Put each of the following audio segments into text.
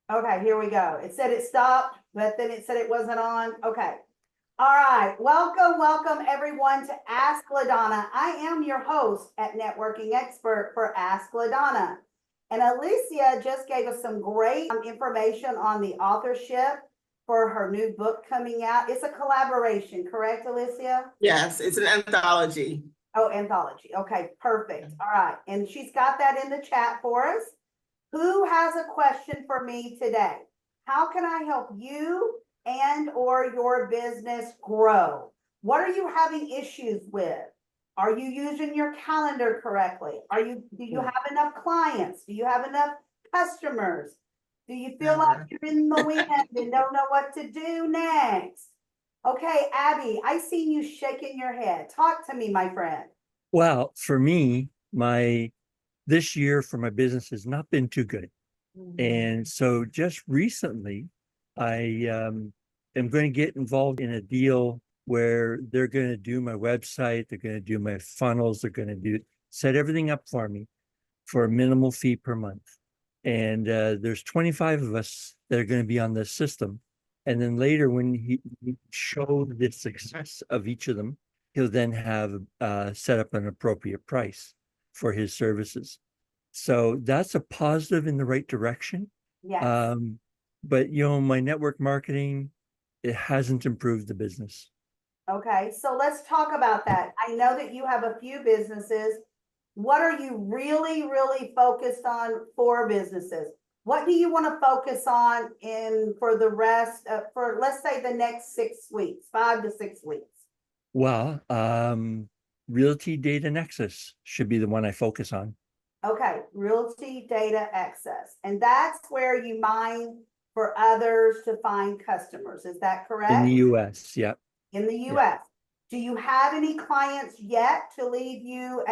Okay, here we go. It said it stopped, but then it said it wasn't on. Okay. All right. Welcome everyone to Ask LaDonna. I am your host at Networking Expert for Ask LaDonna. And Alicia just gave us some great information on the authorship for her new book coming out. It's a collaboration, correct, Alicia? Yes, it's an anthology. Oh, anthology. Okay, perfect. All right. And she's got that in the chat for us. Who has a question for me today? How can I help you and or your business grow? What are you having issues with? Are you using your calendar correctly? Do you have enough clients? Do you have enough customers? Do you feel like you're in the wind and don't know what to do next? Okay, Abby, I see you shaking your head. Talk to me, my friend. Well, for me, this year for my business has not been too good. And so just recently, I am going to get involved in a deal where they're going to do my website, they're going to do my funnels, they're going to set everything up for me for a minimal fee per month. And there's 25 of us that are going to be on this system. And then later, when he showed the success of each of them, he'll then have set up an appropriate price for his services. So that's a positive in the right direction. Yes. But my network marketing, it hasn't improved the business. Okay, so let's talk about that. I know that you have a few businesses. What are you really focused on for businesses? What do you want to focus on for the rest for, let's say, the next 6 weeks, 5 to 6 weeks? Well, Realty Data Nexus should be the one I focus on. Okay, Realty Data Access. And that's where you mine for others to find customers. Is that correct? In the US, yeah. In the US. Do you have any clients yet to leave you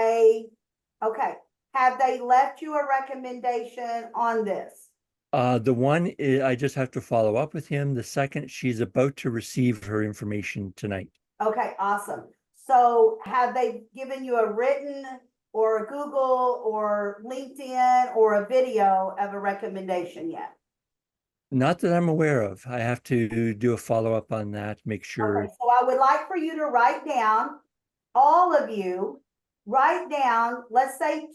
okay. Have they left you a recommendation on this? The one is, I just have to follow up with him. The second, she's about to receive her information tonight. Okay, awesome. So have they given you a written or a Google or LinkedIn or a video of a recommendation yet? Not that I'm aware of. I have to do a follow-up on that, make sure. Okay, so I would like for you to write down, all of you, write down, let's say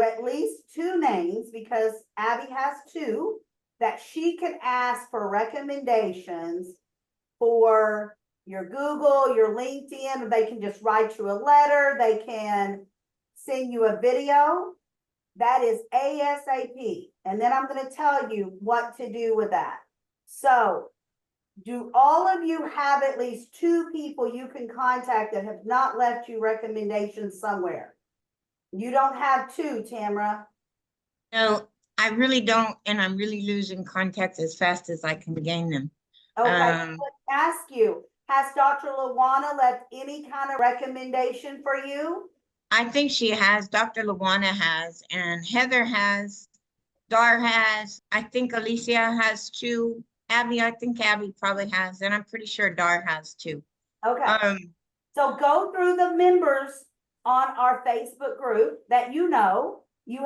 at least two names, because Abby has two, that she can ask for recommendations for your Google, your LinkedIn. They can just write you a letter. They can send you a video. That is ASAP. And then I'm going to tell you what to do with that. So do all of you have at least two people you can contact that have not left you recommendations somewhere? You don't have two, Tamara? No, I really don't, and I'm really losing contacts as fast as I can gain them. Okay, let's ask you, has Dr. LaDonna left any kind of recommendation for you? I think she has, Dr. LaDonna has, and Heather has, Dar has, I think Alicia has too. Abby, I think Abby probably has, and I'm pretty sure Dar has too. Okay. So go through the members on our Facebook group that you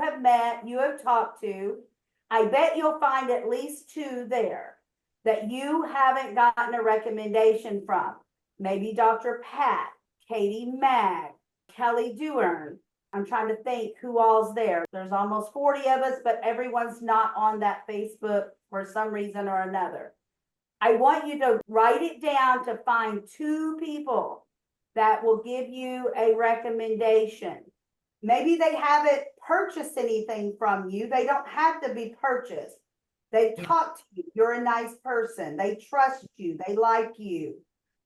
have met, you have talked to. I bet you'll find at least two there that you haven't gotten a recommendation from. Maybe Dr. Pat, Katie Mag, Kelly Dewern. I'm trying to think who all's there. There's almost 40 of us, but everyone's not on that Facebook for some reason or another. I want you to write it down to find two people that will give you a recommendation. Maybe they haven't purchased anything from you. They don't have to be purchased. They talk to you. You're a nice person. They trust you. They like you.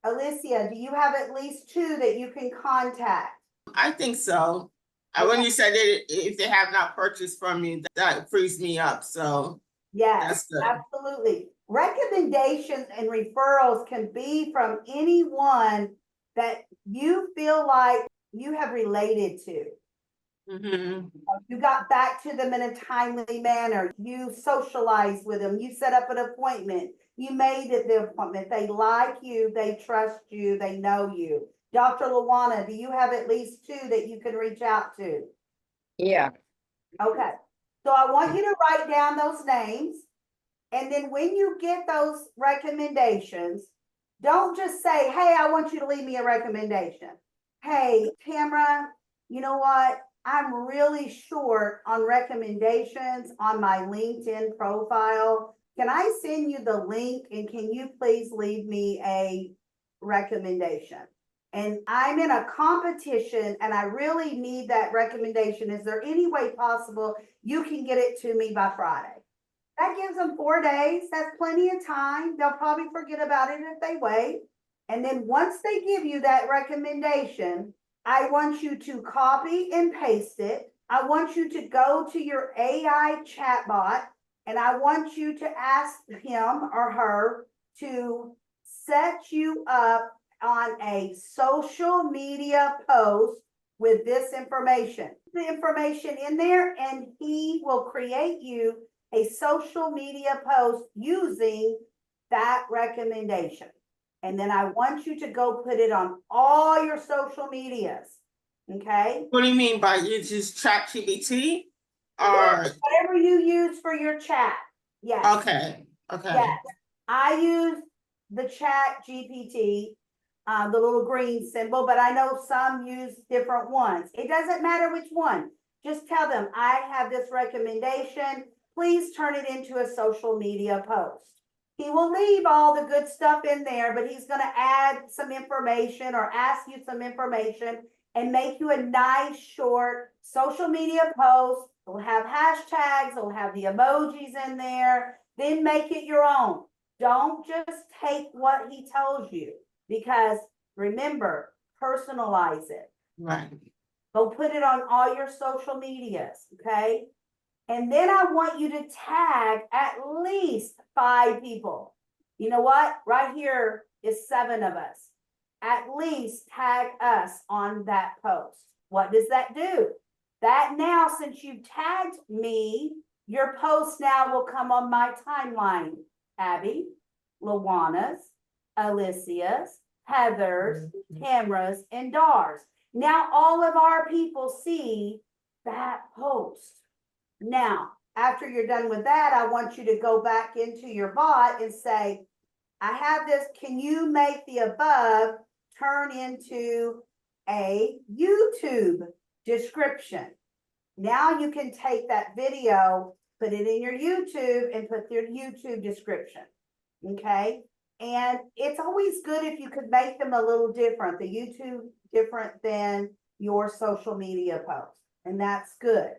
Alicia, do you have at least two that you can contact? I think so. When you said that if they have not purchased from you, that frees me up. So yes, absolutely. Recommendations and referrals can be from anyone that you feel like you have related to. You got back to them in a timely manner. You socialized with them. You set up an appointment. You made it the appointment. They like you. They trust you. They know you. Dr. LaDonna, do you have at least two that you can reach out to? Yeah. Okay. So I want you to write down those names And then when you get those recommendations, don't just say, hey, I want you to leave me a recommendation. Hey, Tamara, you know what? I'm really short on recommendations on my LinkedIn profile. Can I send you the link and can you please leave me a recommendation? And I'm in a competition and I really need that recommendation. Is there any way possible you can get it to me by Friday? That gives them 4 days. That's plenty of time. They'll probably forget about it if they wait. And then once they give you that recommendation, I want you to copy and paste it. I want you to go to your AI chatbot and I want you to ask him or her to set you up on a social media post with this information. The information in there and he will create you a social media post using that recommendation. And then I want you to go put it on all your social medias, okay? What do you mean by you just ChatGPT? Or, Whatever you use for your chat, yes. okay, okay. Yes, I use the Chat GPT, the little green symbol, but I know some use different ones. It doesn't matter which one. Just tell them, I have this recommendation. Please turn it into a social media post. He will leave all the good stuff in there, but he's going to add some information or ask you some information and make you a nice short social media post. It'll have hashtags, it'll have the emojis in there. Then make it your own. Don't just take what he tells you because remember, personalize it. Right. Go put it on all your social medias, okay? And then I want you to tag at least 5 people. You know what? Right here is 7 of us. At least tag us on that post. What does that do? That now, since you've tagged me, your post now will come on my timeline. Abby, LaWanna's, Alicia's, Heather's, Tamara's, and Dar's. Now all of our people see that post. Now, after you're done with that, I want you to go back into your bot and say, I have this, can you make the above turn into a YouTube description? Now you can take that video, put it in your YouTube and put your YouTube description, okay? And it's always good if you could make them a little different, the YouTube different than your social media post, and that's good.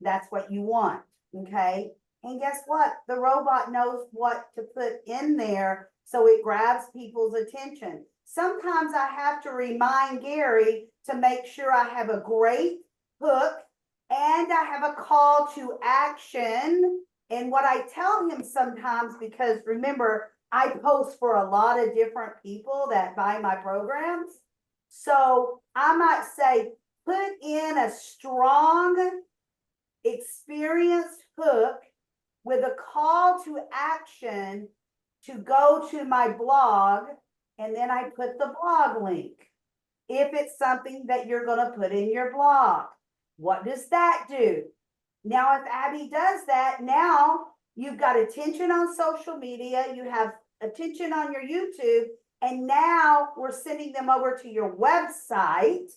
That's what you want, okay? And guess what? The robot knows what to put in there so it grabs people's attention. Sometimes I have to remind Gary to make sure I have a great hook and I have a call to action. And what I tell him sometimes, because remember, I post for a lot of different people that buy my programs. So I might say, put in a strong, experienced hook with a call to action to go to my blog, and then I put the blog link. If it's something that you're going to put in your blog, what does that do? Now, if Abby does that, now you've got attention on social media, you have attention on your YouTube, and now we're sending them over to your website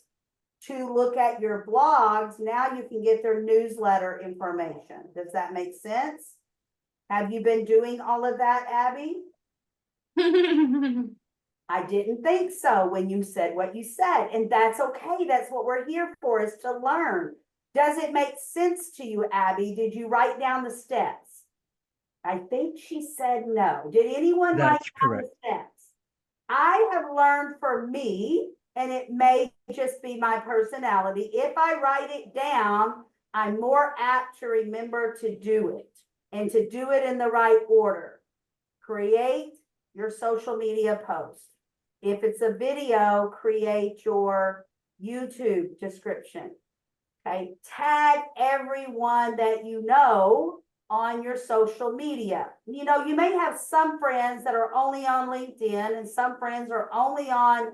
to look at your blogs. Now you can get their newsletter information. Does that make sense? Have you been doing all of that, Abby? I didn't think so when you said what you said, and that's okay. That's what we're here for, is to learn. Does it make sense to you, Abby? Did you write down the steps? I think she said no. Did anyone write That's down correct. the steps? I have learned for me, and it may just be my personality, if I write it down, I'm more apt to remember to do it and to do it in the right order. Create your social media post. If it's a video, create your YouTube description. Okay, tag everyone that you know on your social media. You know, you may have some friends that are only on LinkedIn and some friends are only on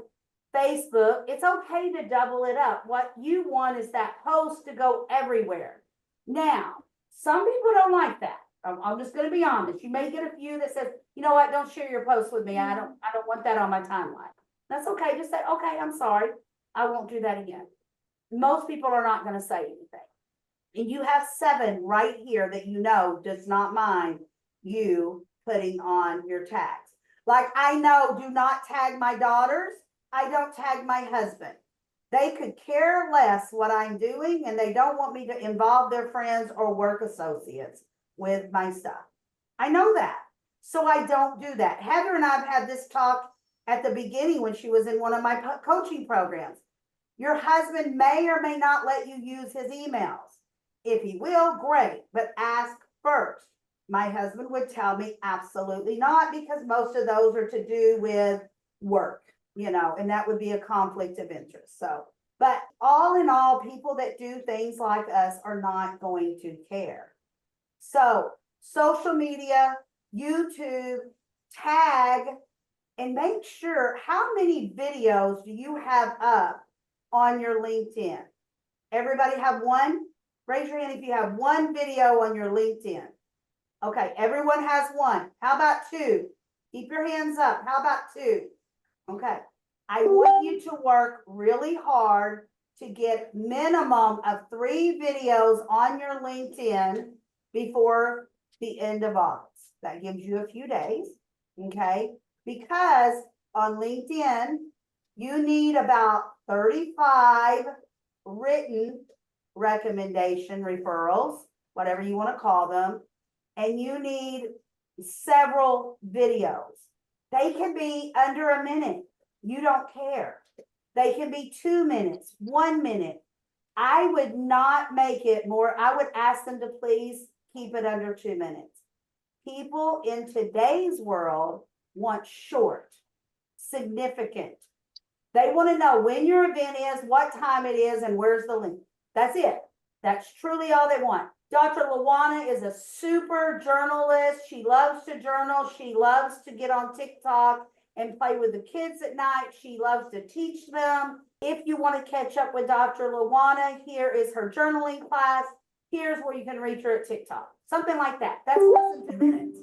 Facebook. It's okay to double it up. What you want is that post to go everywhere. Now, some people don't like that, I'm just gonna be honest. You may get a few that says, you know what, don't share your post with me. I don't want that on my timeline. That's okay. Just say, okay, I'm sorry. I won't do that again. Most people are not gonna say anything. And you have 7 right here that you know does not mind you putting on your tags. Like I know, do not tag my daughters. I don't tag my husband. They could care less what I'm doing and they don't want me to involve their friends or work associates with my stuff. I know that. So I don't do that. Heather and I have had this talk at the beginning when she was in one of my coaching programs. Your husband may or may not let you use his emails. If he will, great, but ask first. My husband would tell me absolutely not, because most of those are to do with work, you know, and that would be a conflict of interest. So, but all in all, people that do things like us are not going to care. So social media, YouTube, tag, and make sure, how many videos do you have up on your LinkedIn? Everybody have one? Raise your hand if you have one video on your LinkedIn. Okay, everyone has one. How about 2? Keep your hands up. How about 2? Okay, I want you to work really hard to get minimum of 3 videos on your LinkedIn before the end of August. That gives you a few days, okay? Because on LinkedIn, you need about 35 written recommendation referrals, whatever you want to call them, and you need several videos. They can be under a minute. You don't care. They can be 2 minutes, 1 minute. I would not make it more. I would ask them to please keep it under 2 minutes. People in today's world want short, significant. They want to know when your event is, what time it is, and where's the link. That's it. That's truly all they want. Dr. LaDonna is a super journalist. She loves to journal. She loves to get on TikTok and play with the kids at night. She loves to teach them. If you want to catch up with Dr. LaDonna, here is her journaling class. Here's where you can reach her at TikTok. Something like that. That's less than 2 minutes.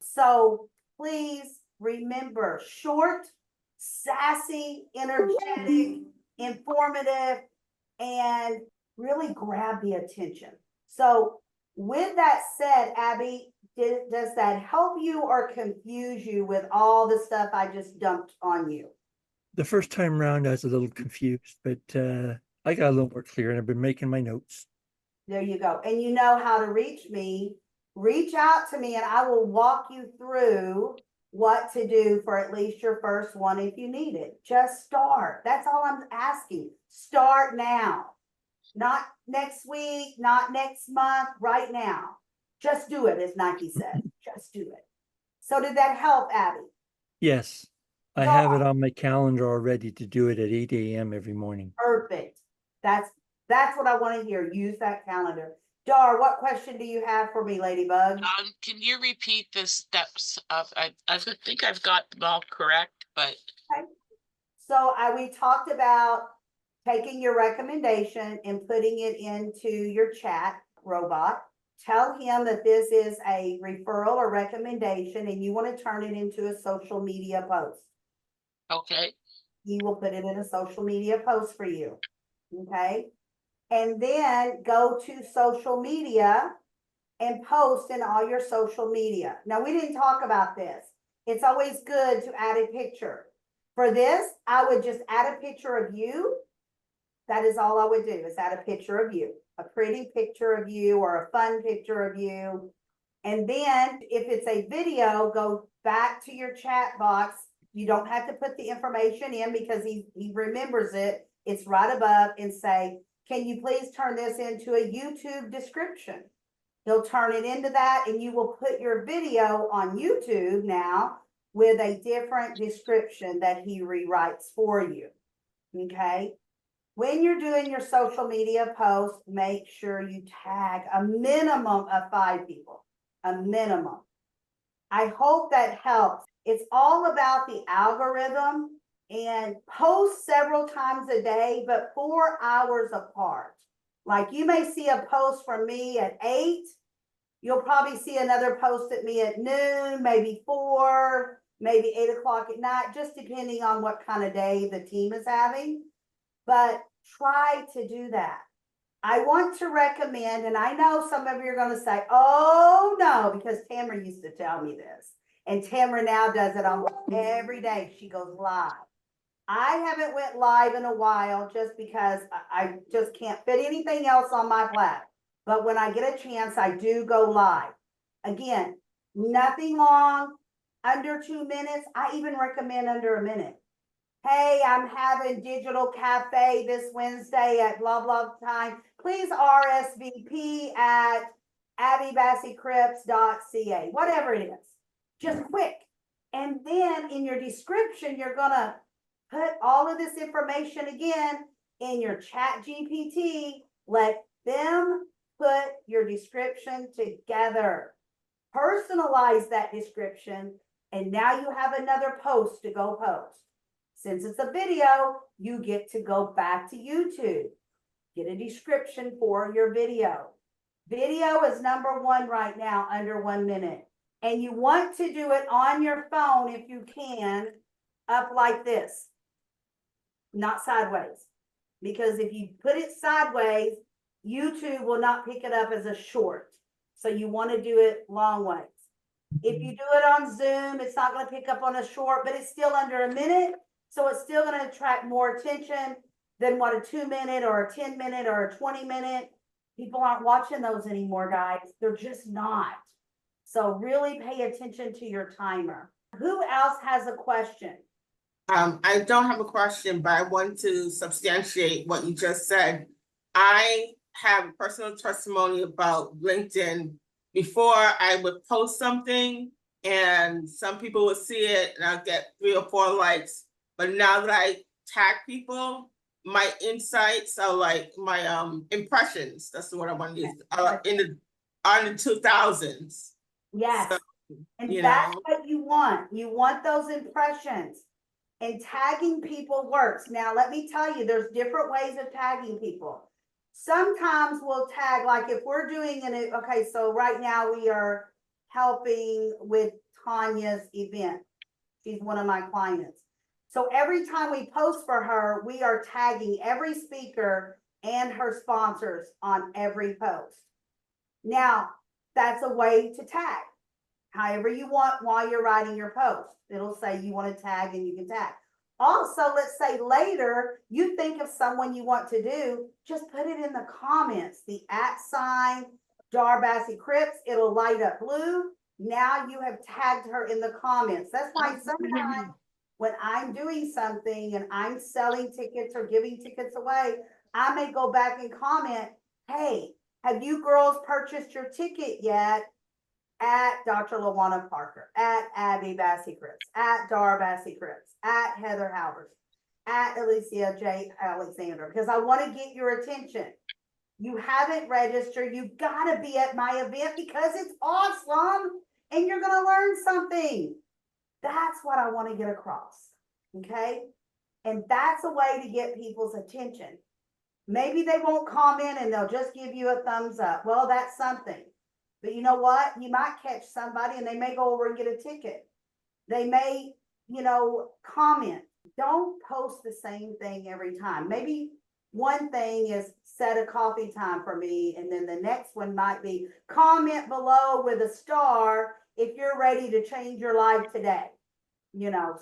So please remember, short, sassy, energetic, informative, and really grab the attention. So with that said, Abby, does that help you or confuse you with all the stuff I just dumped on you? The first time around, I was a little confused, but I got a little more clear, and I've been making my notes. There you go. And you know how to reach me. Reach out to me and I will walk you through what to do for at least your first one if you need it. Just start. That's all I'm asking. Start now. Not next week, not next month, right now. Just do it, as Nike said. Just do it. So did that help, Abby? Yes, I have it on my calendar already to do it at 8 a.m. every morning. Perfect. That's what I want to hear. Use that calendar. Dar, what question do you have for me, Ladybug? Can you repeat the steps of, I think I've got them all correct, but. Okay. So we talked about taking your recommendation and putting it into your chat robot. Tell him that this is a referral or recommendation and you want to turn it into a social media post. Okay. He will put it in a social media post for you. Okay. And then go to social media and post in all your social media. Now, we didn't talk about this. It's always good to add a picture. For this, I would just add a picture of you. That is all I would do, is add a picture of you, a pretty picture of you or a fun picture of you. And then if it's a video, go back to your chat box. You don't have to put the information in because he remembers it. It's right above, and say, can you please turn this into a YouTube description? He'll turn it into that, and you will put your video on YouTube now with a different description that he rewrites for you. Okay. When you're doing your social media post, make sure you tag a minimum of 5 people, a minimum. I hope that helps. It's all about the algorithm, and post several times a day, but 4 hours apart. Like you may see a post from me at 8, You'll probably see another post at me at noon, maybe 4, maybe 8 o'clock at night, just depending on what kind of day the team is having. But try to do that. I want to recommend, and I know some of you are going to say, oh no, because Tamara used to tell me this. And Tamara now does it almost every day. She goes live. I haven't went live in a while just because I just can't fit anything else on my platform. But when I get a chance, I do go live. Again, nothing long, under 2 minutes. I even recommend under a minute. Hey, I'm having digital cafe this Wednesday at blah, blah time. Please RSVP at abbybasseycrips.ca, whatever it is. Just quick. And then in your description, you're going to put all of this information again in your chat GPT. Let them put your description together. Personalize that description. And now you have another post to go post. Since it's a video, you get to go back to YouTube. Get a description for your video. Video is number 1 right now, under 1 minute. And you want to do it on your phone if you can, up like this, not sideways. Because if you put it sideways, YouTube will not pick it up as a short. So you want to do it long ways. If you do it on Zoom, it's not going to pick up on a short, but it's still under a minute. So it's still going to attract more attention than what a 2-minute or a 10-minute or a 20-minute. People aren't watching those anymore, guys. They're just not. So really pay attention to your timer. Who else has a question? I don't have a question, but I want to substantiate what you just said. I have a personal testimony about LinkedIn. Before, I would post something and some people would see it and I'll get 3 or 4 likes. But now that I tag people, my insights are like my impressions. That's the word I want to use. On the 2000s. Yes. So, and you that's know. what you want. You want those impressions. And tagging people works. Now, let me tell you, there's different ways of tagging people. Sometimes we'll tag, like if we're doing okay, so right now we are helping with Tanya's event. She's one of my clients. So every time we post for her, we are tagging every speaker and her sponsors on every post. Now, that's a way to tag. However you want while you're writing your post. It'll say you want to tag and you can tag. Also, let's say later you think of someone you want to do, just put it in the comments. The @ Darbassy Crips, it'll light up blue. Now you have tagged her in the comments. That's why sometimes when I'm doing something and I'm selling tickets or giving tickets away, I may go back and comment, hey, have you girls purchased your ticket yet? At Dr. LaDonna Parker, at Abby Bassey Crips, at Dar Bassey Crips, at Heather Howard, at Alicia J. Alexander, because I want to get your attention. You haven't registered, you gotta be at my event because it's awesome and you're gonna learn something. That's what I want to get across. Okay. And that's a way to get people's attention. Maybe they won't comment and they'll just give you a thumbs up. Well, that's something. But you know what? You might catch somebody and they may go over and get a ticket. They may, comment. Don't post the same thing every time. Maybe one thing is set a coffee time for me. And then the next one might be comment below with a star if you're ready to change your life today.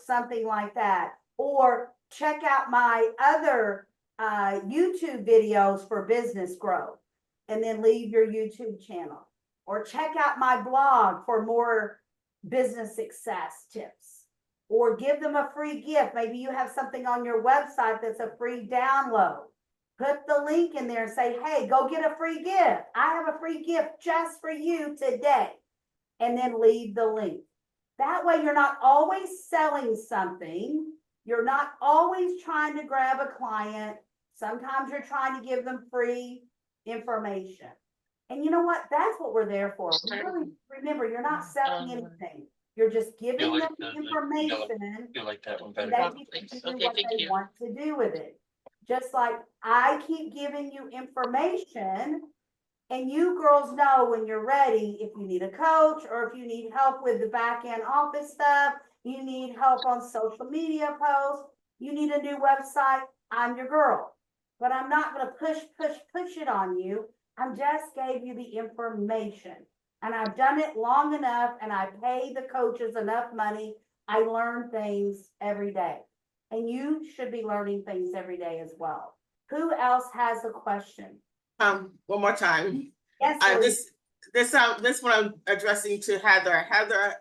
Something like that. Or check out my other YouTube videos for business growth and then leave your YouTube channel. Or check out my blog for more business success tips. Or give them a free gift. Maybe you have something on your website that's a free download. Put the link in there and say, hey, go get a free gift. I have a free gift just for you today. And then leave the link. That way you're not always selling something. You're not always trying to grab a client. Sometimes you're trying to give them free information. And you know what? That's what we're there for. Really, remember, you're not selling anything. You're just giving them information. You like that one And better? they can do what they want to do with it. Just like I keep giving you information And you girls know when you're ready, if you need a coach or if you need help with the back end office stuff, you need help on social media posts, you need a new website, I'm your girl. But I'm not gonna push it on you. I just gave you the information. And I've done it long enough and I pay the coaches enough money. I learn things every day. And you should be learning things every day as well. Who else has a question? One more time. Yes, Liz. This one I'm addressing to Heather. Heather,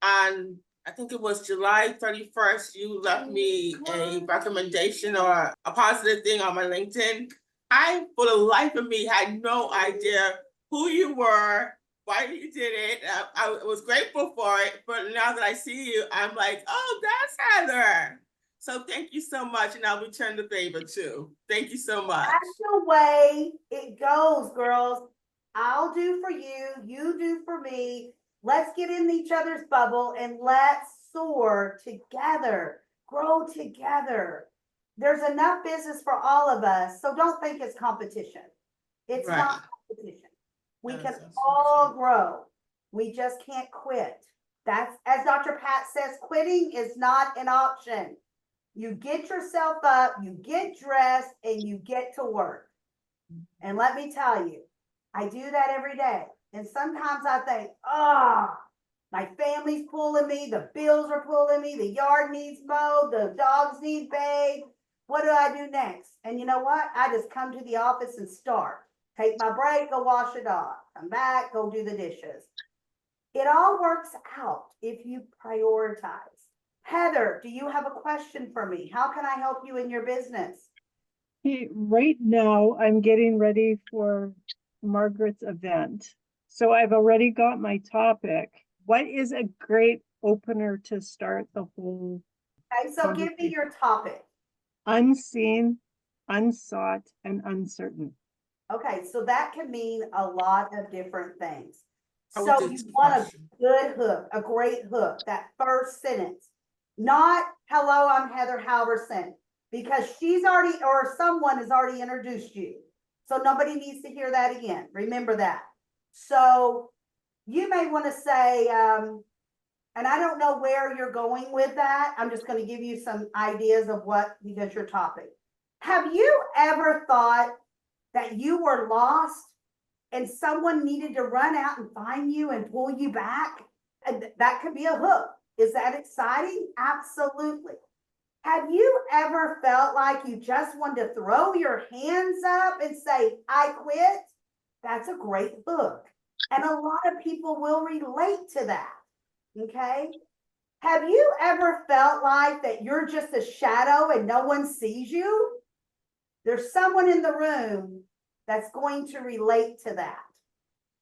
on, I think it was July 31st, you left me a recommendation or a positive thing on my LinkedIn. I, for the life of me, had no idea who you were, why you did it. I was grateful for it, but now that I see you, I'm like, oh, that's Heather. So thank you so much, and I'll return the favor too. Thank you so much. That's the way it goes, girls. I'll do for you, you do for me. Let's get in each other's bubble and let's soar together, grow together. There's enough business for all of us, so don't think it's competition. It's Right. not competition. We That can is absolutely all true. grow. We just can't quit. That's, as Dr. Pat says, quitting is not an option. You get yourself up, you get dressed, and you get to work. And let me tell you, I do that every day. And sometimes I think, oh, my family's pulling me, the bills are pulling me, the yard needs mowed, the dogs need bathed. What do I do next? And you know what? I just come to the office and start. Take my break, go wash it off, come back, go do the dishes. It all works out if you prioritize. Heather, do you have a question for me? How can I help you in your business? Hey, right now, I'm getting ready for Margaret's event. So I've already got my topic. What is a great opener to start the whole Okay, so give me your topic. unseen, unsought, and uncertain? Okay, so that can mean a lot of different things. I would So do you two want a questions. good hook, a great hook, that first sentence. Not, hello, I'm Heather Halverson, because she's already, or someone has already introduced you. So nobody needs to hear that again. Remember that. So you may want to say, and I don't know where you're going with that. I'm just going to give you some ideas of what, because your topic. Have you ever thought that you were lost and someone needed to run out and find you and pull you back? And that could be a hook. Is that exciting? Absolutely. Have you ever felt like you just wanted to throw your hands up and say, I quit? That's a great hook. And a lot of people will relate to that. Okay. Have you ever felt like that you're just a shadow and no one sees you? There's someone in the room that's going to relate to that.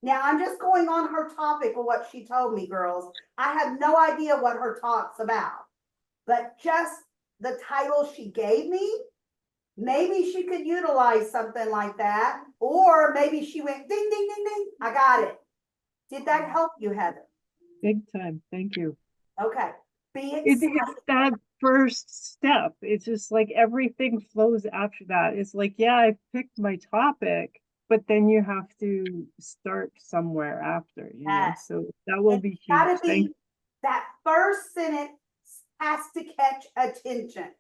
Now, I'm just going on her topic of what she told me, girls. I have no idea what her talk's about, but just the title she gave me, maybe she could utilize something like that, or maybe she went ding, ding, ding, ding. I got it. Did that help you, Heather? Big time. Thank you. Okay. Be It's excited. that first step. It's just like everything flows after that. It's like, yeah, I picked my topic, but then you have to start somewhere after, you know, Yes. so that will It's be gotta huge. Thank be, that first sentence has to catch attention.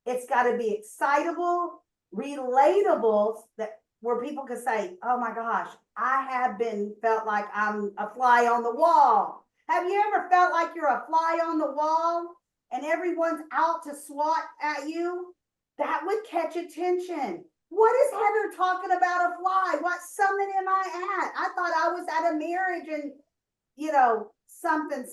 It's gotta be excitable, relatable, that where people can say, oh my gosh, I have been felt like I'm a fly on the wall. Have you ever felt like you're a fly on the wall and everyone's out to swat at you? That would catch attention. What is Heather talking about a fly? What summit am I at? I thought I was at a marriage and, you know, something.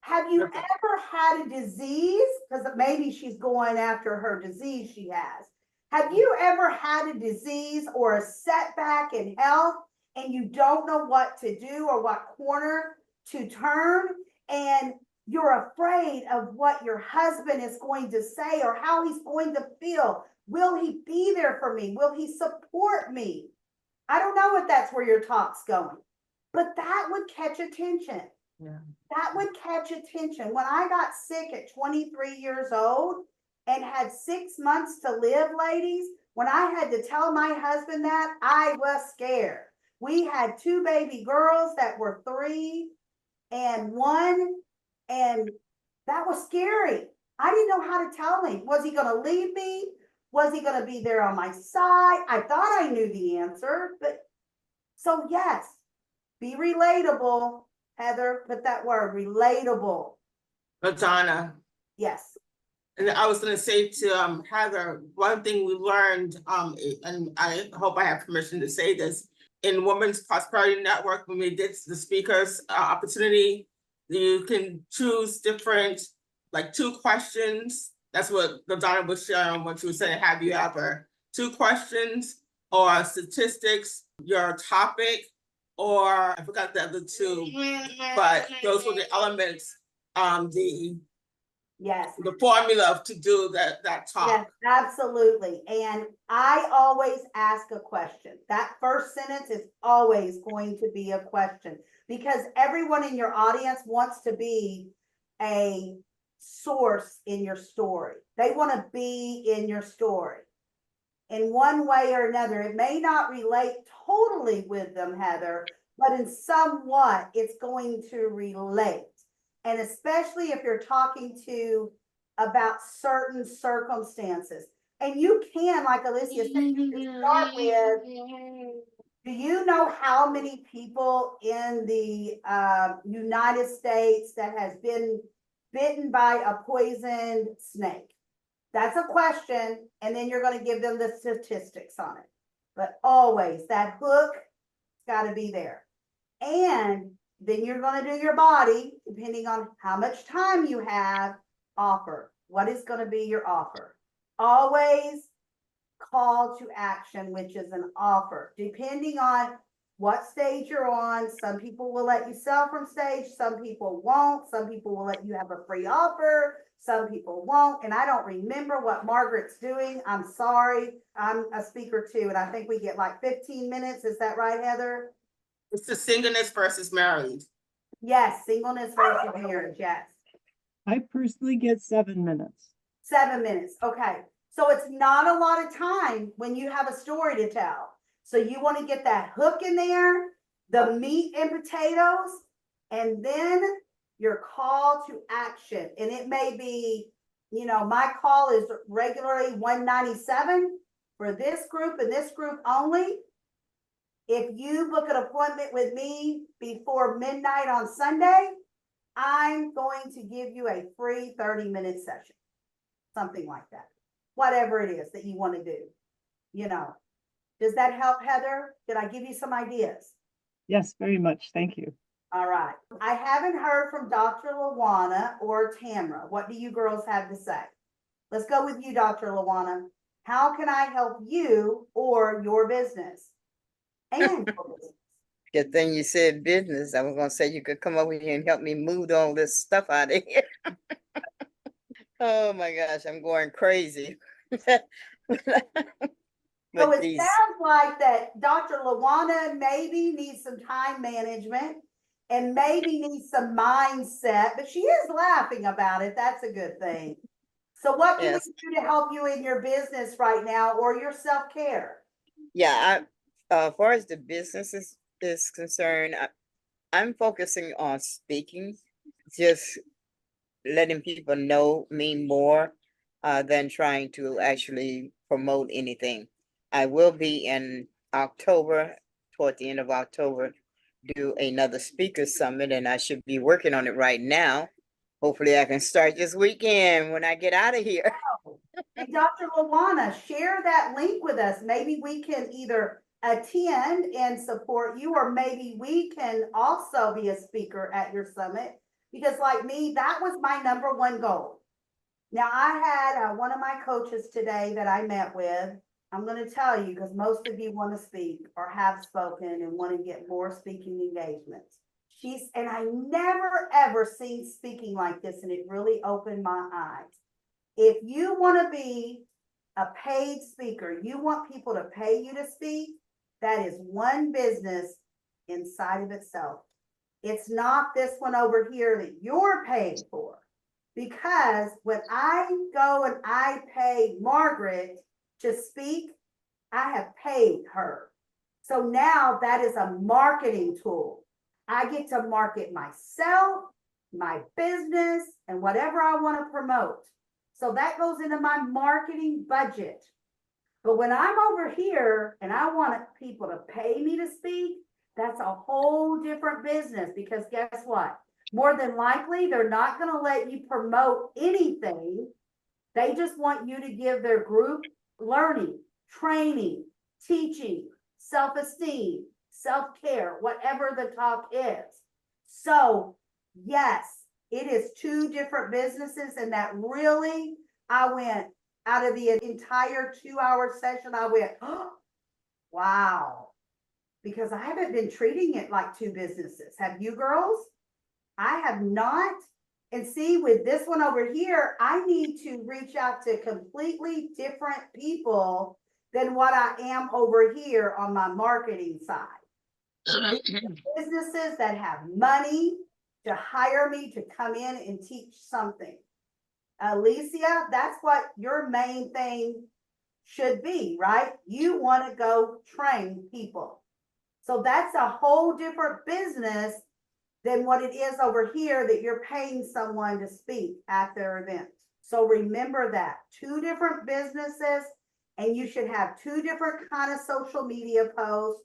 Have you Okay. ever had a disease? Because maybe she's going after her disease she has. Have you ever had a disease or a setback in health and you don't know what to do or what corner to turn? And you're afraid of what your husband is going to say or how he's going to feel. Will he be there for me? Will he support me? I don't know if that's where your talk's going, but that would catch attention. Yeah. That would catch attention. When I got sick at 23 years old and had 6 months to live, ladies, when I had to tell my husband that, I was scared. We had 2 baby girls that were 3 and 1, and that was scary. I didn't know how to tell him. Was he gonna leave me? Was he gonna be there on my side? I thought I knew the answer, but so yes, be relatable. Heather, put that word, relatable. LaDonna, Yes. and I was gonna say to Heather, one thing we learned, and I hope I have permission to say this, in Women's Prosperity Network, when we did the speakers opportunity, you can choose different, like 2 questions. That's what LaDonna was sharing when she was saying, have you ever? 2 questions or statistics, your topic, or I forgot the other 2, but those were the elements, Yes. the formula to do that Yes, talk. absolutely. And I always ask a question. That first sentence is always going to be a question because everyone in your audience wants to be a source in your story. They want to be in your story in one way or another. It may not relate totally with them, Heather, but in somewhat it's going to relate. And especially if you're talking to about certain circumstances. And you can, like Alicia said, you can start with, do you know how many people in the United States that has been bitten by a poisoned snake? That's a question, and then you're going to give them the statistics on it. But always that hook has got to be there. And then you're going to do your body, depending on how much time you have, offer. What is going to be your offer? Always call to action, which is an offer, depending on what stage you're on. Some people will let you sell from stage. Some people won't. Some people will let you have a free offer. Some people won't. And I don't remember what Margaret's doing. I'm sorry. I'm a speaker too. And I think we get like 15 minutes. Is that right, Heather? It's the singleness versus married. Yes. Singleness versus marriage. Yes. I personally get 7 minutes. 7 minutes. Okay. So it's not a lot of time when you have a story to tell. So you want to get that hook in there, the meat and potatoes, and then your call to action. And it may be, you know, my call is regularly 197 for this group and this group only. If you book an appointment with me before midnight on Sunday, I'm going to give you a free 30-minute session, something like that. Whatever it is that you want to do, you know. Does that help, Heather? Did I give you some ideas? Yes, very much. Thank you. All right. I haven't heard from Dr. LaWanna or Tamra. What do you girls have to say? Let's go with you, Dr. LaWanna. How can I help you or your business? And your business. Good thing you said business. I was gonna say you could come over here and help me move all this stuff out of here. Oh my gosh, I'm going crazy. So But it these, sounds like that Dr. LaWanna maybe needs some time management and maybe needs some mindset, but she is laughing about it. That's a good thing. So what can we yes, do to help you in your business right now or your self-care? yeah, as far as the business is concerned, I'm focusing on speaking, just letting people know me more than trying to actually promote anything. I will be in October, toward the end of October, do another speaker summit, and I should be working on it right now. Hopefully I can start this weekend when I get out of here. And Dr. LaWanna, share that link with us. Maybe we can either attend and support you, or maybe we can also be a speaker at your summit. Because like me, that was my #1 goal. Now I had one of my coaches today that I met with. I'm going to tell you, because most of you want to speak or have spoken and want to get more speaking engagements. And I never ever seen speaking like this, and it really opened my eyes. If you want to be a paid speaker, you want people to pay you to speak, that is one business inside of itself. It's not this one over here that you're paying for. Because when I go and I pay Margaret to speak, I have paid her. So now that is a marketing tool. I get to market myself, my business, and whatever I want to promote. So that goes into my marketing budget. But when I'm over here and I want people to pay me to speak, that's a whole different business, because guess what? More than likely, they're not going to let you promote anything. They just want you to give their group learning, training, teaching, self-esteem, self-care, whatever the talk is. So yes, it is two different businesses, and that really, I went out of the entire 2-hour session, I went, oh, wow. Because I haven't been treating it like two businesses. Have you girls? I have not. And see, with this one over here, I need to reach out to completely different people than what I am over here on my marketing side. Businesses that have money to hire me to come in and teach something. Alicia, that's what your main thing should be, right? You want to go train people. So that's a whole different business than what it is over here that you're paying someone to speak at their event. So remember that, two different businesses, and you should have two different kind of social media posts.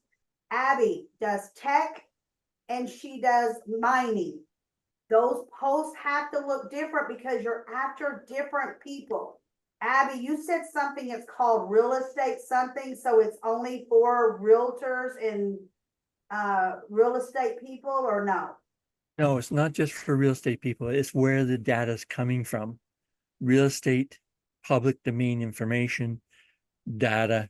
Abby does tech and she does mining. Those posts have to look different because you're after different people. Abby, you said something, it's called real estate something, so it's only for realtors and real estate people, or no? No, it's not just for real estate people. It's where the data is coming from. Real estate, public domain information, data,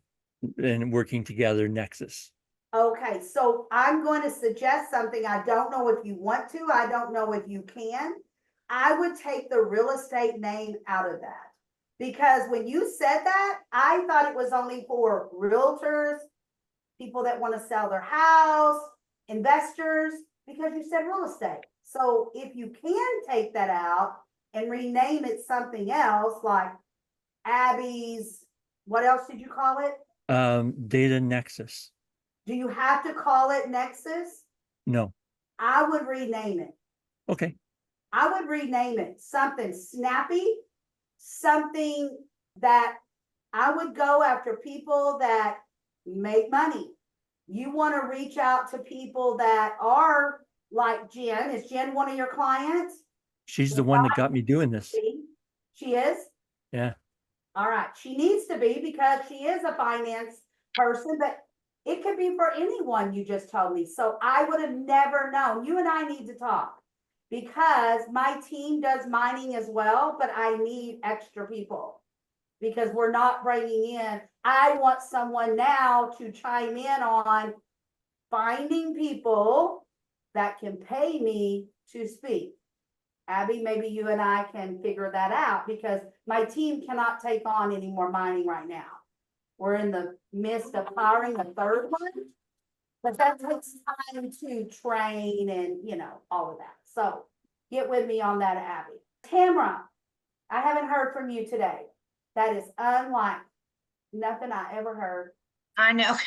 and working together nexus. Okay, so I'm going to suggest something. I don't know if you want to, I don't know if you can. I would take the real estate name out of that. Because when you said that, I thought it was only for realtors, people that want to sell their house, investors, because you said real estate. So if you can take that out and rename it something else, like Abby's, what else did you call it? Data nexus. Do you have to call it Nexus? No. I would rename it. Okay. I would rename it something snappy, something that I would go after people that make money. You want to reach out to people that are like Jen. Is Jen one of your clients? She's the one that got me doing this. She is? Yeah. All right. She needs to be, because she is a finance person, but it could be for anyone you just told me. So I would have never known. You and I need to talk, because my team does mining as well, but I need extra people because we're not bringing in. I want someone now to chime in on finding people that can pay me to speak. Abby, maybe you and I can figure that out, because my team cannot take on any more mining right now. We're in the midst of hiring the third one, but that takes time to train and, you know, all of that. So get with me on that, Abby. Tamara, I haven't heard from you today. That is unlike nothing I ever heard. I know.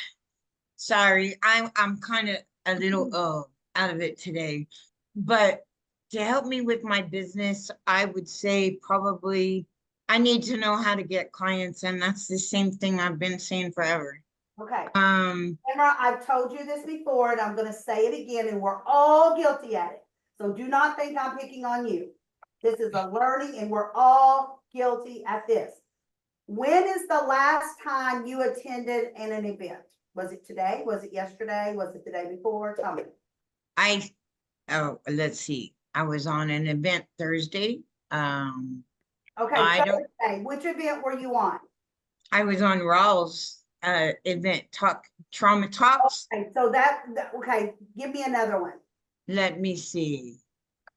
Sorry, I'm kind of a little out of it today. But to help me with my business, I would say probably I need to know how to get clients, and that's the same thing I've been saying forever. Okay. Um, Tamara, I've told you this before, and I'm going to say it again, and we're all guilty at it. So do not think I'm picking on you. This is a learning, and we're all guilty at this. When is the last time you attended an event? Was it today? Was it yesterday? Was it the day before? Tell me. let's see. I was on an event Thursday. Okay, I don't- Thursday. Which event were you on? I was on Rawls event trauma talks. Okay, so that okay, give me another one. Let me see.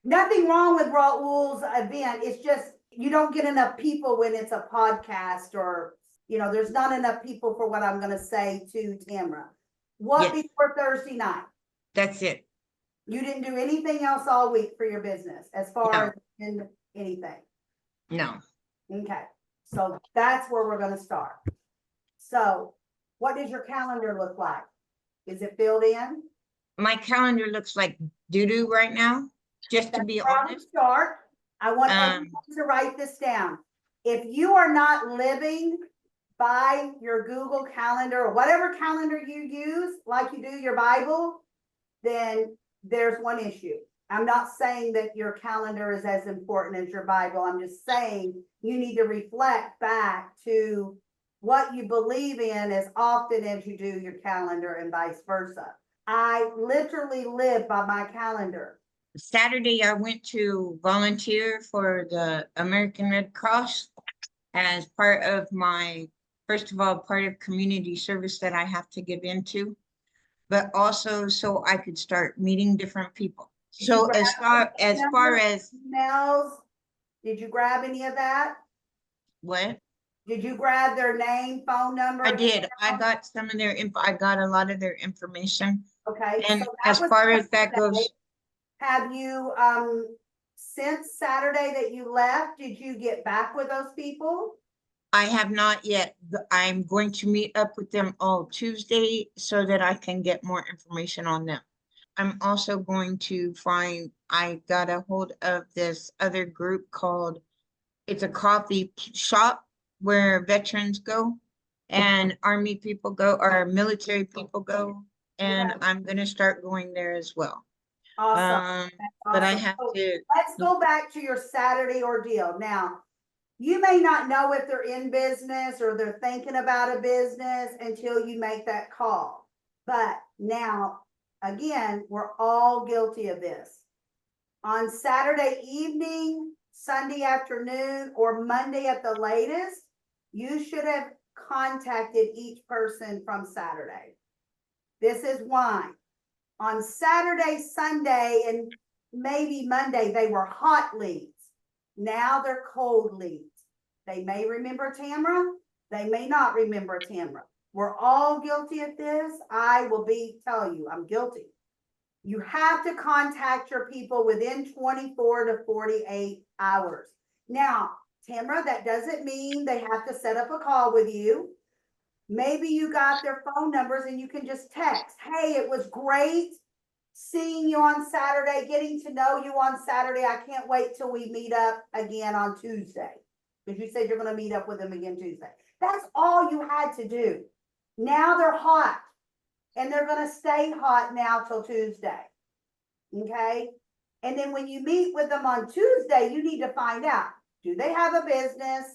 Nothing wrong with Raul's event. It's just you don't get enough people when it's a podcast, or you know, there's not enough people for what I'm going to say to Tamara. What Yes. before Thursday night? That's it. You didn't do anything else all week for your business as far as in anything. No. Okay, so that's where we're going to start. So what does your calendar look like? Is it filled in? My calendar looks like doo-doo right now, just to be That's where I would honest. start. I want Um, everyone to write this down. If you are not living by your Google Calendar or whatever calendar you use, like you do your Bible, then there's one issue. I'm not saying that your calendar is as important as your Bible. I'm just saying you need to reflect back to what you believe in as often as you do your calendar and vice versa. I literally live by my calendar. Saturday, I went to volunteer for the American Red Cross as part of my, first of all, part of community service that I have to give into, but also so I could start meeting different people. So as far as Emails, did you grab any of that? what? Did you grab their name, phone number? I did. I got some of their info. I got a lot of their information. Okay. And so that as was far as that Saturday. goes, Have you, since Saturday that you left, did you get back with those people? I have not yet. I'm going to meet up with them all Tuesday so that I can get more information on them. I'm also going to I got a hold of this other group called, it's a coffee shop where veterans go and Army people go, or military people go. And Okay. I'm gonna start going there as well. Awesome. But I Awesome. have So to, let's go back to your Saturday ordeal. Now, you may not know if they're in business or they're thinking about a business until you make that call. But now, again, we're all guilty of this. On Saturday evening, Sunday afternoon, or Monday at the latest, you should have contacted each person from Saturday. This is why. On Saturday, Sunday, and maybe Monday, they were hot leads. Now they're cold leads. They may remember Tamra. They may not remember Tamra. We're all guilty of this. I will tell you, I'm guilty. You have to contact your people within 24 to 48 hours. Now, Tamra, that doesn't mean they have to set up a call with you. Maybe you got their phone numbers and you can just text, hey, it was great seeing you on Saturday, getting to know you on Saturday. I can't wait till we meet up again on Tuesday. Because you said you're going to meet up with them again Tuesday. That's all you had to do. Now they're hot. And they're going to stay hot now till Tuesday. Okay? And then when you meet with them on Tuesday, you need to find out, do they have a business?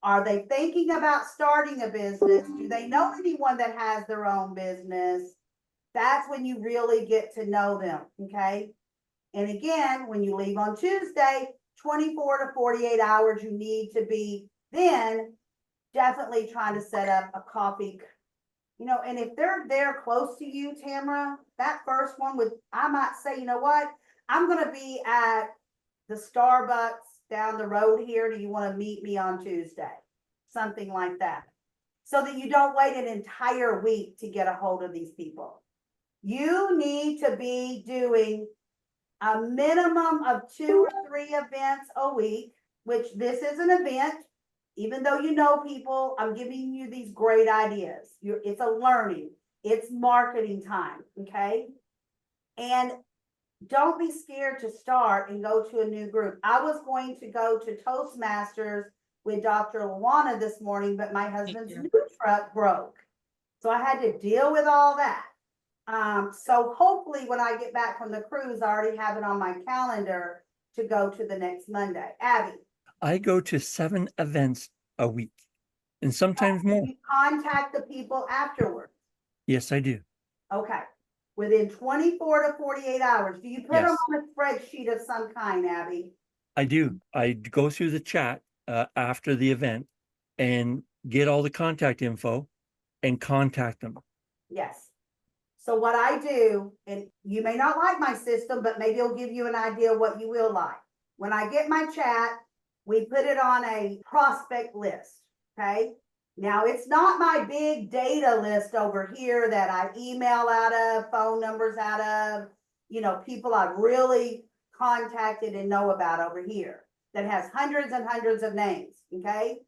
Are they thinking about starting a business? Do they know anyone that has their own business? That's when you really get to know them, okay? And again, when you leave on Tuesday, 24 to 48 hours, you need to be then definitely trying to set up a coffee. You know, and if they're there close to you, Tamra, that first one I might say, you know what? I'm going to be at the Starbucks down the road here. Do you want to meet me on Tuesday? Something like that. So that you don't wait an entire week to get a hold of these people. You need to be doing a minimum of 2 or 3 events a week, which this is an event. Even though you know people, I'm giving you these great ideas. It's a learning. It's marketing time, okay? And don't be scared to start and go to a new group. I was going to go to Toastmasters with Dr. LaDonna this morning, but my husband's new truck broke. So I had to deal with all that. So hopefully when I get back from the cruise, I already have it on my calendar to go to the next Monday. Abby. I go to 7 events a week and sometimes more. You contact the people afterwards. Yes, I do. Okay. Within 24 to 48 hours. Do you put them Yes. on a spreadsheet of some kind, Abby? I do. I go through the chat after the event and get all the contact info and contact them. Yes. So what I do, and you may not like my system, but maybe it'll give you an idea of what you will like. When I get my chat, we put it on a prospect list, okay? Now, it's not my big data list over here that I email out of, phone numbers out of, you know, people I've really contacted and know about over here that has hundreds and hundreds of names, okay?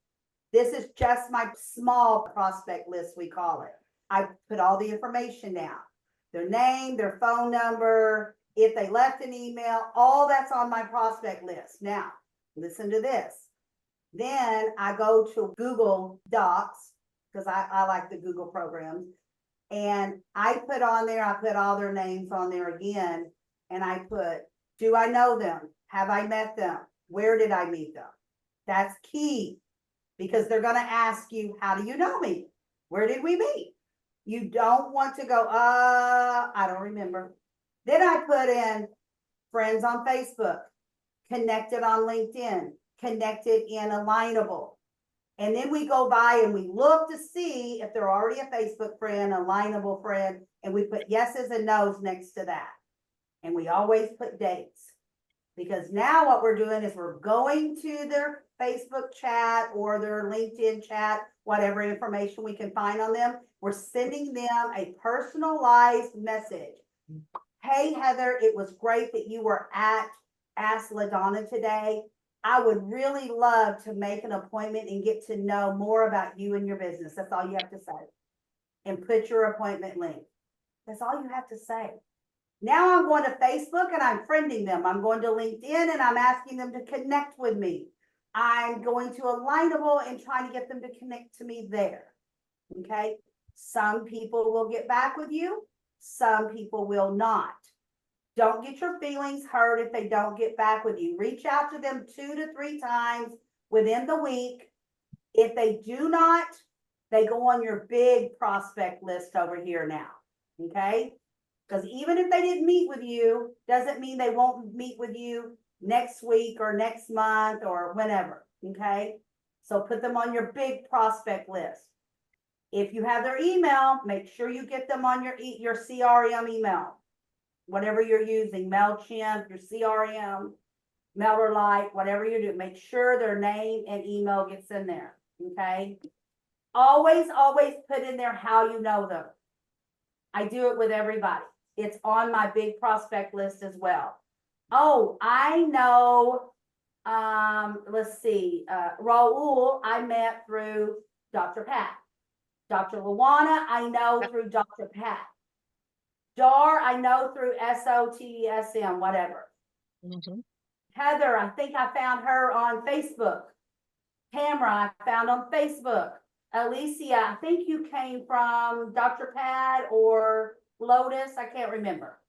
This is just my small prospect list, we call it. I put all the information down. their name, their phone number, if they left an email, all that's on my prospect list. Now, listen to this. Then I go to Google Docs, because I like the Google programs. And I put on there, I put all their names on there again. And I put, do I know them? Have I met them? Where did I meet them? That's key, because they're gonna ask you, how do you know me? Where did we meet? You don't want to go, I don't remember. Then I put in friends on Facebook, connected on LinkedIn, connected in Alignable. And then we go by and we look to see if they're already a Facebook friend, Alignable friend, and we put yeses and nos next to that. And we always put dates. Because now what we're doing is we're going to their Facebook chat or their LinkedIn chat, whatever information we can find on them. We're sending them a personalized message. Hey, Heather, it was great that you were at Ask LaDonna today. I would really love to make an appointment and get to know more about you and your business. That's all you have to say. And put your appointment link. That's all you have to say. Now I'm going to Facebook and I'm friending them. I'm going to LinkedIn and I'm asking them to connect with me. I'm going to Alignable and trying to get them to connect to me there. Okay. Some people will get back with you. Some people will not. Don't get your feelings hurt if they don't get back with you. Reach out to them 2 to 3 times within the week. If they do not, they go on your big prospect list over here now. Okay. Because even if they didn't meet with you, doesn't mean they won't meet with you next week or next month or whenever, okay? So put them on your big prospect list. If you have their email, make sure you get them on your CRM email, whatever you're using, MailChimp, your CRM, MailerLite, whatever you do, make sure their name and email gets in there, okay? Always put in there how you know them. I do it with everybody. It's on my big prospect list as well. Oh, I know, let's see, Raul, I met through Dr. Pat. Dr. LaDonna, I know through Dr. Pat. Dar, I know through SOTSM, whatever. Mhm. Heather, I think I found her on Facebook. Tamara, I found on Facebook. Alicia, I think you came from Dr. Pat or Lotus, I can't remember.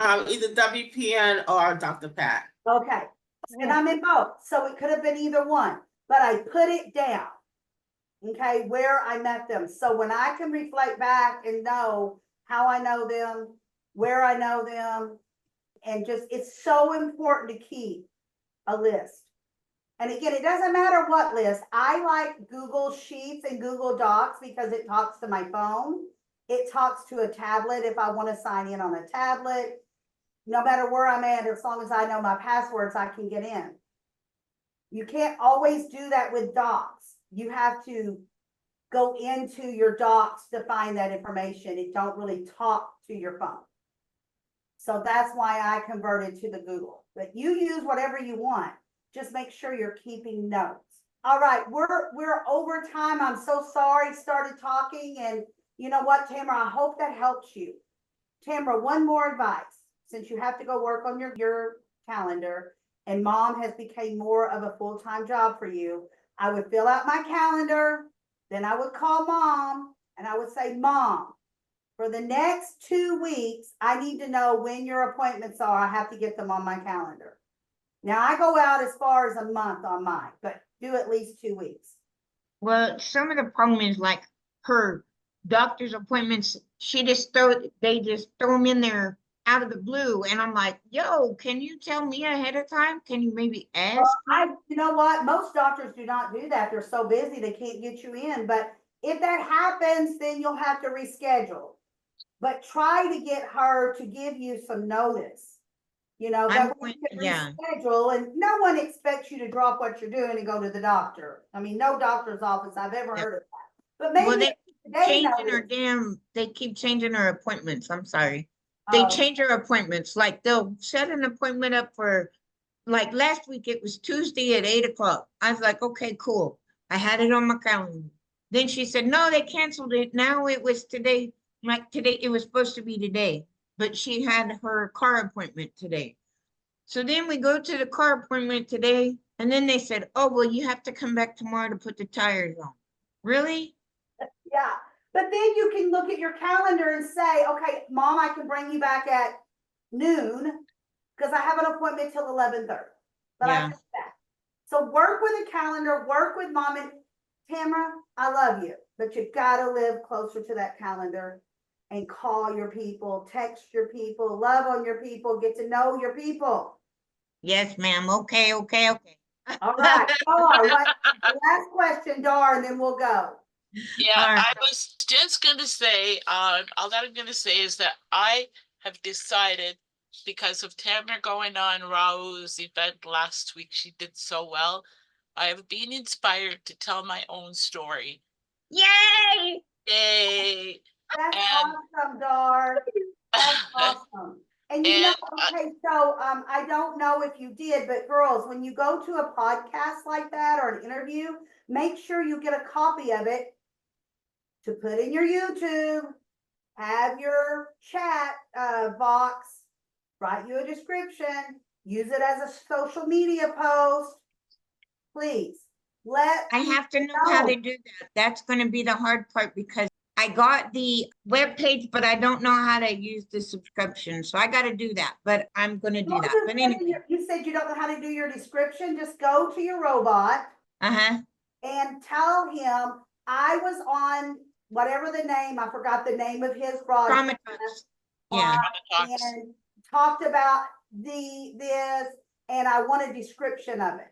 Either WPN or Dr. Pat. Okay, and I'm in both, so it could have been either one, but I put it down. Okay, where I met them, so when I can reflect back and know how I know them, where I know them, and just, it's so important to keep a list. And again, it doesn't matter what list. I like Google Sheets and Google Docs because it talks to my phone. It talks to a tablet if I want to sign in on a tablet. No matter where I'm at, as long as I know my passwords, I can get in. You can't always do that with Docs. You have to go into your Docs to find that information. It don't really talk to your phone. So that's why I converted to the Google. But you use whatever you want. Just make sure you're keeping notes. All right, we're over time. I'm so sorry, started talking, and you know what, Tamara, I hope that helps you. Tamara, one more advice. Since you have to go work on your calendar and mom has become more of a full-time job for you, I would fill out my calendar, then I would call mom and I would say, Mom, for the next 2 weeks, I need to know when your appointments are. I have to get them on my calendar. Now I go out as far as a month on mine, but do at least 2 weeks. Well, some of the problem is like her doctor's appointments, they just throw them in there out of the blue. And I'm like, yo, can you tell me ahead of time? Can you maybe ask? You know what? Most doctors do not do that. They're so busy, they can't get you in. But if that happens, then you'll have to reschedule. But try to get her to give you some notice. You know, that way you can reschedule, and no one expects you to drop what you're doing and go to the doctor. I mean, no doctor's office I've ever heard of that. But maybe they keep changing her appointments. I'm sorry. They change her appointments. Like they'll set an appointment up for, like last week, it was Tuesday at 8 o'clock. I was like, okay, cool. I had it on my calendar. Then she said, no, they canceled it. Now it was today. like today, it was supposed to be today, but she had her car appointment today. So then we go to the car appointment today, and then they said, oh, well, you have to come back tomorrow to put the tires on. Really? Yeah, but then you can look at your calendar and say, okay, Mom, I can bring you back at noon, because I have an appointment till 11:30. But I Yeah. can do that. So work with a calendar, work with Mom, and Tamara, I love you, but you gotta live closer to that calendar and call your people, text your people, love on your people, get to know your people. Yes, ma'am. Okay, okay, okay. All right, Dar, last question, Dar, and then we'll go. Yeah, All right. I was just gonna say, all that I'm gonna say is that I have decided, because of Tamara going on Raul's event last week, she did so well. I have been inspired to tell my own story. Yay! Yay! That's And awesome, Dar. That's awesome. And you know, and okay, so I don't know if you did, but girls, when you go to a podcast like that or an interview, make sure you get a copy of it to put in your YouTube, have your chat box, write you a description, use it as a social media post. Please let I have to know how to do that. That's gonna be the hard part because I got the webpage, but I don't know how to use the subscription. So I gotta do that, but I'm gonna do Don't that. just But put in anyway, you said you don't know how to do your description. Just go to your robot uh-huh. and tell him I was on whatever the name, I forgot the name of his broadcast. Traumatized. Yeah, Talks. And talked about this, and I want a description of it.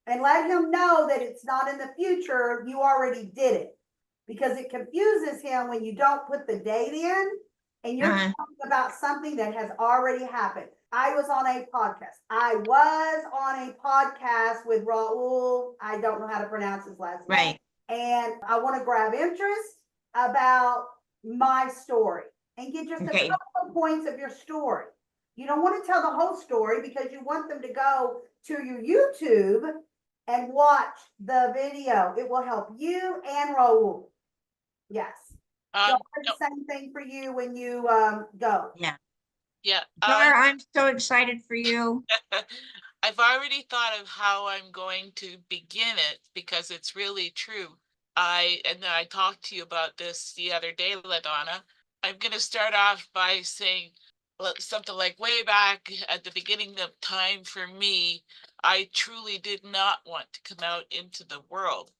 And let him know that it's not in the future, you already did it. Because it confuses him when you don't put the date in and you're Uh-huh. talking about something that has already happened. I was on a podcast with Raul. I don't know how to pronounce his last name. right. And I want to grab interest about my story and get just a Okay. couple of points of your story. You don't want to tell the whole story because you want them to go to your YouTube and watch the video. It will help you and Raul. Yes. No, The same thing for you when you go. Yeah. yeah, Dar, I'm so excited for you. I've already thought of how I'm going to begin it because it's really true. And I talked to you about this the other day, LaDonna. I'm going to start off by saying something like, way back at the beginning of time for me, I truly did not want to come out into the world.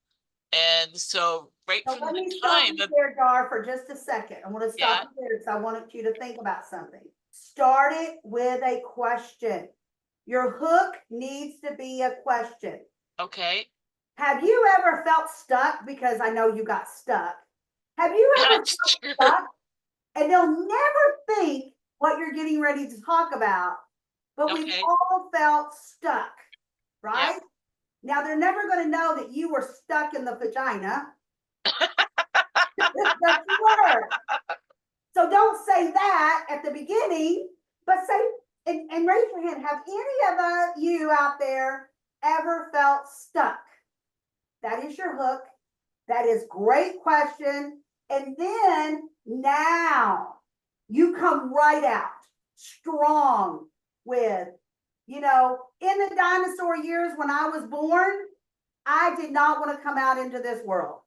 And so right So from let the me stop time you of, there, Dar, for just a second. I want to stop you there because I wanted you to think about something. Start it with a question. Your hook needs to be a question. okay, Have you ever felt stuck? Because I know you got stuck. Have you ever that's felt true. stuck? And they'll never think what you're getting ready to talk about, but we've Okay. all felt stuck, right? Now they're never going to know that you were stuck in the vagina. That you were. So don't say that at the beginning, but say, and raise your hand. Have any of you out there ever felt stuck? That is your hook. That is great question. And then now you come right out strong with, in the dinosaur years when I was born, I did not want to come out into this world.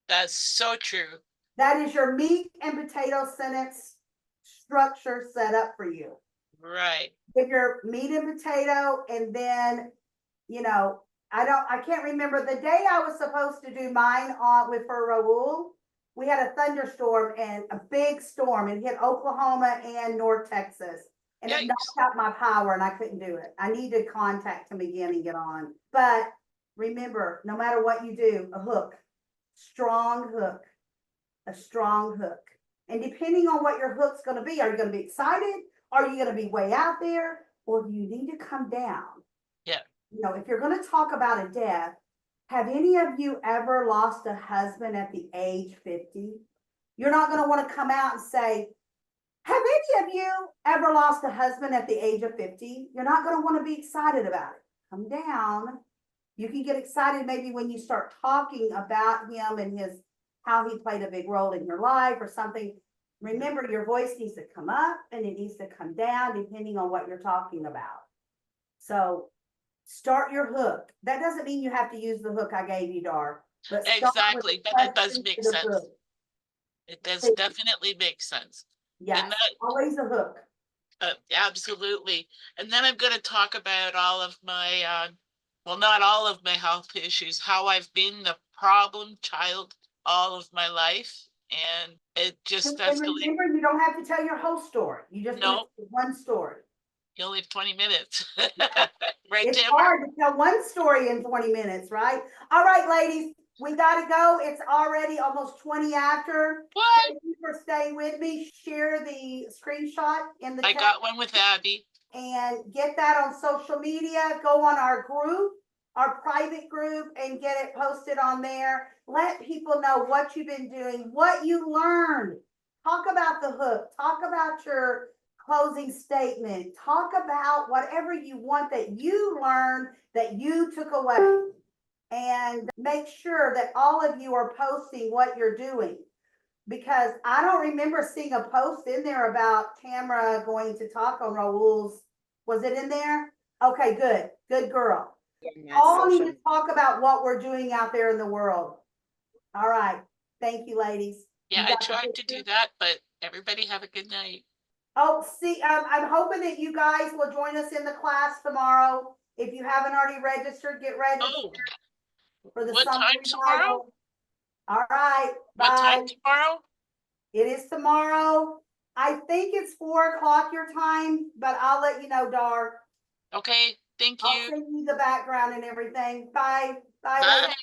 That's so true. That is your meat and potato sentence structure set up for you. Right. Get your meat and potato, and then, I can't remember the day I was supposed to do mine with for Raul. We had a thunderstorm and a big storm and hit Oklahoma and North Texas. And it knocked out my power and I couldn't do it. I need to contact him again and get on. But remember, no matter what you do, a hook, strong hook, a strong hook. And depending on what your hook's going to be, are you going to be excited? Are you going to be way out there? Or do you need to come down? Yeah. If you're going to talk about a death, have any of you ever lost a husband at the age 50? You're not going to want to come out and say, have any of you ever lost a husband at the age of 50? You're not going to want to be excited about it. Come down. You can get excited maybe when you start talking about him and how he played a big role in your life or something. Remember, your voice needs to come up and it needs to come down depending on what you're talking about. So start your hook. That doesn't mean you have to use the hook I gave you, Dar. But start with Exactly, the but it does question make to the sense. hook. It does Thank you. definitely make sense. Yes, And that, always a hook. absolutely. And then I'm gonna talk about all of my, well, not all of my health issues, how I've been the problem child all of my life. And it just And escalated. remember, you don't have to tell your whole story. You just want No. to tell one story. You only have 20 minutes. Right, It's Tamara? hard to tell one story in 20 minutes, right? All right, ladies, we gotta go. It's already almost 20 after. What? Thank you for staying with me. Share the screenshot in the I chat got one with Abby. and get that on social media. Go on our group, our private group, and get it posted on there. Let people know what you've been doing, what you learned. Talk about the hook. Talk about your closing statement. Talk about whatever you want that you learned, that you took away. And make sure that all of you are posting what you're doing. Because I don't remember seeing a post in there about Tamara going to talk on Raul's. Was it in there? Okay, good. Good girl. Yeah, All need social- to talk about what we're doing out there in the world. All right. Thank you, ladies. Yeah, You I got the tried to picture? do that, but everybody have a good night. Oh, see, I'm hoping that you guys will join us in the class tomorrow. If you haven't already registered, get registered Oh, for the what summer time tomorrow? revival. All right, What time bye. tomorrow? It is tomorrow. I think it's 4 o'clock your time, but I'll let you know, Dar. Okay, thank I'll you. send you the background and everything. Bye. Bye. Bye. ladies.